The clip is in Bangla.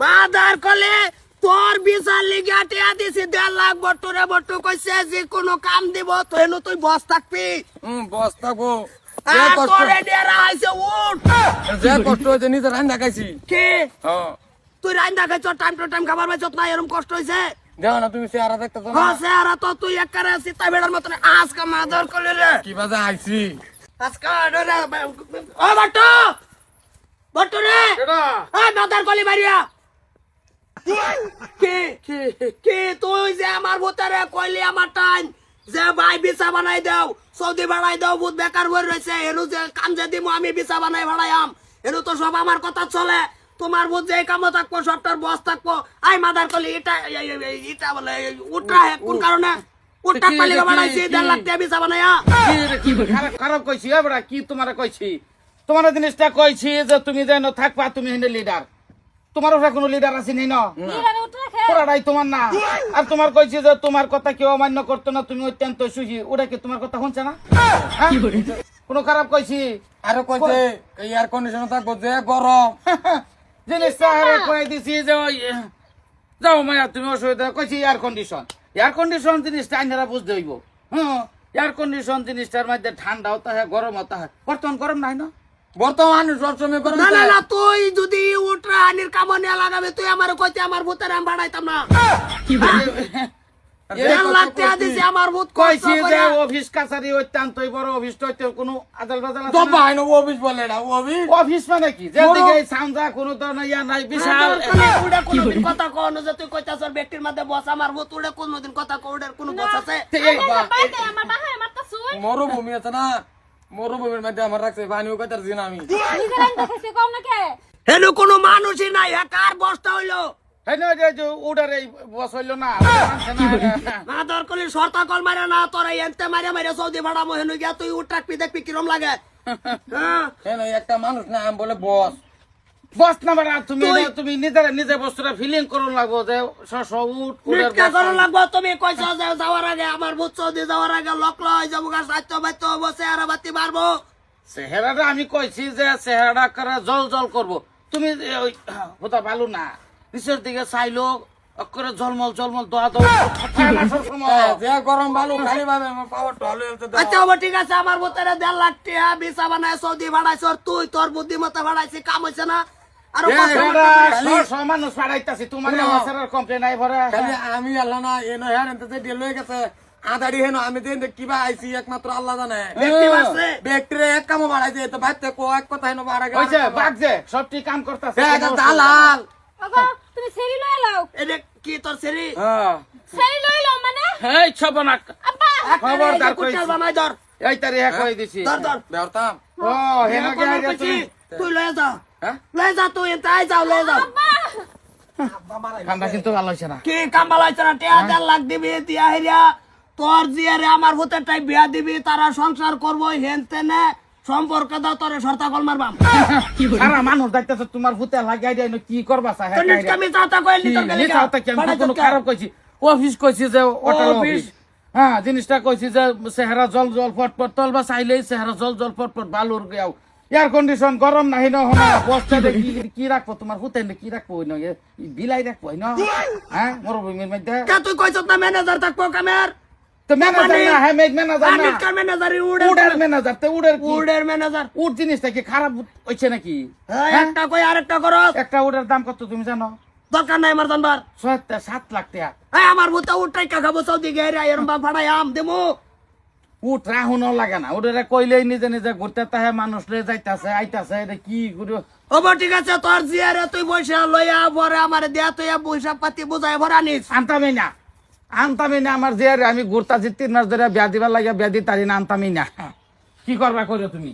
মাদার কলে তোর বিচার লিগা টিয়া দিছি 1.5 লাখ বট্টুরে বট্টু কইছে যে কোনো কাম দিব তো হেনু তুই বস থাকবি বস থাকবো তোরে ডেরা আইছে উঠ যে কষ্ট হয়েছে নিজে রান্না খাইছি কি হ্যাঁ তুই রান্না খাইছ টাইম টু টাইম খাবার পাইছ না এরকম কষ্ট হইছে দেখো না তুমি চেহারা দেখতেছো না হসে আর তো তুই একবারে সীতা বেড়ার মতন আজকে মাদার কলে রে কি বাজে আইছি আজকে রে ও বট্টু বট্টু রে এই মাদার কলি মারিয়া কে কে তুই যে আমার ভূতারে কইলি আমার টাইম যে ভাই বিছা বানাই দাও সৌদি বানাই দাও বহুত বেকার হয়ে রয়েছে এনু যে কাম যে দিমু আমি বিছা বানাই ভাড়াইয়াম এনু তো সব আমার কথা চলে তোমার বুঝ যে কামও থাকবো সবটার বস থাকবো আই মাদার কলি এটা বলে উঠা কোন কারণে উঠা পালি বানাইছি 1.5 লাখ টাকা বিছা বানাইয়া কি খারাপ কইছি এবড়া কি তোমারে কইছি তোমার জিনিসটা কইছি যে তুমি যেন থাকবা তুমি হেনে লিডার তোমার ওটা কোনো লিডার আছে নি না পুরাটাই তোমার না আর তোমার কইছি যে তোমার কথা কেউ অমান্য করতো না তুমি অত্যন্ত সুখী ওটা কি তোমার কথা শুনছে না কোনো খারাপ কইছি আরো কইছে এয়ার কন্ডিশন থাকবো যে গরম জিনিসটা কই দিছি যে যাও মায়া তুমি অসুবিধা কইছি এয়ার কন্ডিশন জিনিসটা আইনারা বুঝতে হইব এয়ার কন্ডিশন জিনিসটার মধ্যে ঠান্ডাও তো হয় গরম হতে হয় বর্তমান গরম নাই না বর্তমান সবসময় গরম না না না তুই যদি উঠরা আনির কামো নিয়ে লাগাবে তুই আমার কইতে আমার ভূতের আমি বাড়াইতাম না 1.5 লাখ টাকা দিছি আমার ভূত কইছি যে অফিস কাছারি অত্যন্তই বড় অফিস তো কোনো আদাল বাদাল তো আছে না? ভাই না অফিস বলে না অফিস অফিস মানে কি যেদিকে সামজা কোনো ধরনের ইয়া নাই বিশাল উড়ে কোনদিন কথা কনো যে তুই কইতাছ ব্যক্তির মধ্যে বস আমার ভূত উড়ে কোনদিন কথা কওড়ের কোন বস আছে মরুভূমি আছে না মরুভূমির মধ্যে আমার রাখছে পানিও কাটার দিন আমি হেনু কোনো মানুষই নাই কার বসটা হইলো হ্যাঁ না যে ওটার এই বস হইলো না না দরকারি শর্তা কল মারে না তোরা এনতে মারে মারে সৌদি ভাড়া মহেনু গিয়া তুই উঠ রাখবি দেখবি কিরম লাগে হ্যাঁ কেন একটা মানুষ না আমি বলে বস বস না বাড়া তুমি নিজে বস্তুটা ফিলিং করুন লাগবো যে উঠ নিটকা করো লাগবো তুমি কইছো যে যাওয়ার আগে আমার ভূত সৌদি যাওয়ার আগে লক লয় যাবো গা সাহিত্য বাইত্য বসে আর বাতি মারবো চেহারাটা আমি কইছি যে চেহারাটা করে জল জল করবো তুমি ওই হতা ভালো না নিচের দিকে চাইলো করে ঝলমল ঝলমল দোয়া যে গরম ভালো খালি ভাবে আমার পাওয়ার ঢল হইতে দাও আচ্ছা বাবা ঠিক আছে আমার ভূতের 1.5 লাখ টাকা বিছা বানায় সৌদি ভাড়াইছ তুই তোর বুদ্ধিমত্তা ভাড়াইছি কাম হইছে না আর মানুষ পাড়াইতাছি তোমার কমপ্লেন নাই ভরে খালি আমি আল্লাহ না এনো হ্যাঁ এনতে যে ডিল হয়ে গেছে আদাড়ি হেন আমি দেন কিবা আইছি একমাত্র আল্লাহ জানে ব্যক্তি বাসরে ব্যক্তিরে এক কামও বাড়াইছে তো ভাইতে কো এক কথা হেন বাড়া গেল হইছে বাগছে সবটি কাম করতাছে দালাল তুমি সেরি লই লাও এটা কি তোর সেরি হ্যাঁ সেরি লই লাও মানে এই ছবনাক আব্বা খবরদার কুটাল কইছি বানাই ধর এই তারে হ্যাঁ কই দিছি ধর ধর বেরতাম ও হেন কে আগে তুমি তুই লয়ে যা হ্যাঁ লয়ে যা তুই তাই যাও লয়ে যাও কামটা কিন্তু ভালো হইছে না কি কাম বালাইছ না টিয়া 1.5 লাখ দিবি দিয়া হেরিয়া তোর জিয়ারে আমার ভূতের টাই বিয়া দিবি তারা সংসার করবো হেনতে নে সম্পর্ক দাও তোরে শর্তা কল মারবাম সারা মানুষ দেখতেছে তোমার ভূতে লাগাই দেয় কি করবা তো নিষ্কামি চাতা কইলি তোর গলি কোনো খারাপ কইছি অফিস কইছি যে হোটেল অফিস হ্যাঁ জিনিসটা কইছি যে চেহারা জল জল ফটফট তলবা চাইলেই চেহারা জল জল ফটফট বালুর গাও এয়ার কন্ডিশন গরম নাহি না হনা বস্তা কি রাখবো তোমার ভূতে কি রাখবো না বিলাই রাখবো না হ্যাঁ মরুভূমির মধ্যে কে তুই কইছ না ম্যানেজার থাকবো কামের তো ম্যানেজার না হ্যাঁ ম্যানেজার আমি না কার ম্যানেজার উডের ম্যানেজার তো উডের কি উডের ম্যানেজার উড জিনিসটা কি খারাপ হইছে নাকি একটা কই আরেকটা করস একটা উডের দাম কত তুমি জানো দরকার নাই আমার জানবার 7 লাখ টাকা এই আমার ভূতে উঠাই কাখাবো সৌদি গেরে এরম বা ভাড়াই আম দেমু উঠ রাহুনও লাগে না ওটা কইলেই নিজে নিজে ঘুরতে তাহে মানুষ রে যাইতাছে আইতাছে এটা কি করে ওবা ঠিক আছে তোর জিয়ারে তুই বইসা লইয়া ভরে আমারে দেয়া তুই পয়সা পাতি বুঝাই ভরা নিস আনতামি না আমার যে আমি ঘুরতাছি 3 মাস ধরে বিয়া দিবার লাগে বিয়া দিতারি না আনতামি না কি করবা করে তুমি